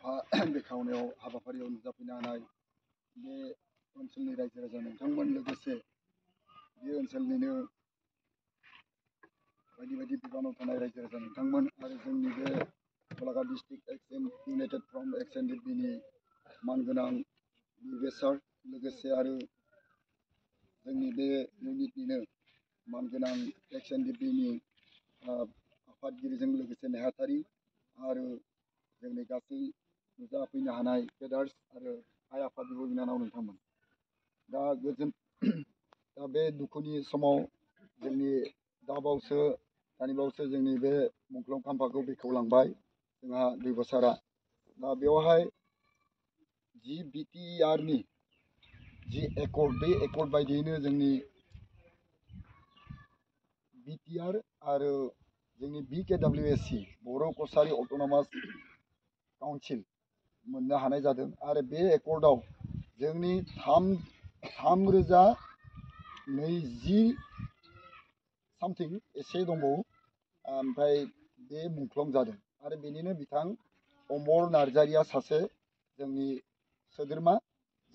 खाम्फा बेखेवनायाव हाबाफारियाव नुजाफैनो हानाय बे ओनसोलनि रायजो राजा नोंथांमोन लोगोसे बे ओनसोलनिनो बायदि बायदि बिबानाव थानाय रायजो राजा नोंथांमोन आरो जोंनि बे गलाघाट डिस्ट्रिक्ट इउनाइटेड फ्रन्ट XNDP-नि मानगोनां बिबेसार लोगोसे आरो जोंनि बे इउनिटनिनो मानगोनां XNDP-नि आफादगिरिजों लोगोसे नेहाथारि आरो जोंनि गासै नुजाफैनो हानाय फेडार्स आरो आइ आफा बिब' बिनानाव नोंथांमोन दा बे दुखुनि समाव जोंनि दानि बावैसो जोंनि बे मुंख्लं खाम्फाखौ बेखेवलांबाय जोंहा बिब'सारा दा बेवहाय जि BTR-नि जि एकर्ड बे एकर्ड बायदियैनो जोंनि BTR आरो जोंनि BKWSC बर' कसारि अट'नमास काउन्सिल मोननो हानाय जादों आरो बे एकर्डआव जोंनि 3,020 सामथिं एसे दंबावो ओमफ्राय बे मुंख्लं जादों आरो बेनिनो बिथां अमर नार्जारिया सासे जोंनि सोद्रोमा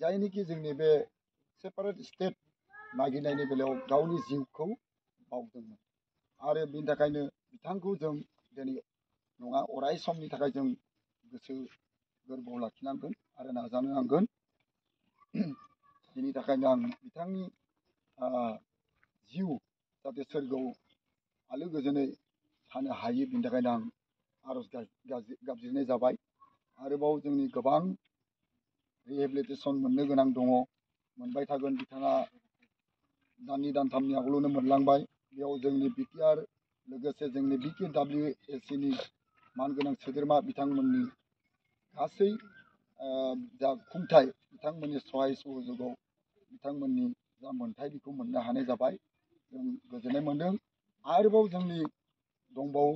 जायनिखि जोंनि बे सेपारेट स्टेट नागिरनायनि बेलायाव गावनि जिउखौ बावदोंमोन आरो बिनि थाखायनो बिथांखौ जों दिनै नङा अराय समनि थाखाय जों गोसो गोरबोआव लाखिनांगोन आरो नाजानो नांगोन बिनि थाखायनो आं बिथांनि जिउ जाहाथे सोरगोआव आलो गोजोनै थानो हायो बिनि थाखायनो आं आरज गाबज्रिनाय जाबाय आरोबाव जोंनि गोबां रिहेबिलिटेसन मोननो गोनां दङ मोनबाय थागोन बिथाङा दाननै दानथामनि आगोलावनो मोनलांबाय बेयाव जोंनि BTR लोगोसे जोंनि BKWSC-नि मानगोनां सोद्रोमा बिथांमोननि गासै जा खुंथाय बिथांमोननि सहाय सहजुगाव बिथांमोननि जा मोनथाय बेखौ मोननो हानाय जाबाय जों गोजोननाय मोन्दों आरोबाव जोंनि दंबावो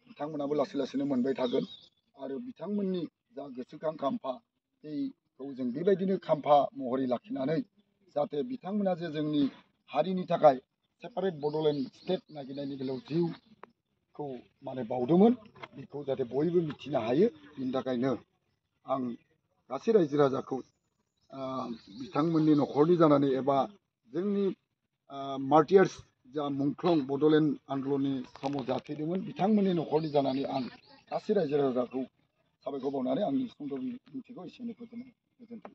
बिथांमोनाबो लासै लासैनो मोनबाय थागोन आरो बिथांमोननि जा गोसोखां खाम्फा बेखौ जों बेबायदिनो खाम्फा महरै लाखिनानै जाहाथे बिथांमोना जे जोंनि हारिनि थाखाय सेपारेट बड'लेण्ड स्टेट नागिरनायनि बेलायाव जिउखौ बावदोंमोन बेखौ जाहाथे बयबो मिथिनो हायो बिनि थाखायनो आं गासै रायजो राजाखौ बिथांमोननि न'खरनि जानानै एबा जोंनि मार्टियार्स जा मुंख्लं बड'लेण्ड आन्दलननि समाव जाथैदोंमोन बिथांमोननि न'खरनि जानानै आं गासै रायजो राजाखौ साबायखर बावनानै आंनि सुंद' बिबुंथिखौ एसेयावनो फोजोबनाय गोजोन्थों।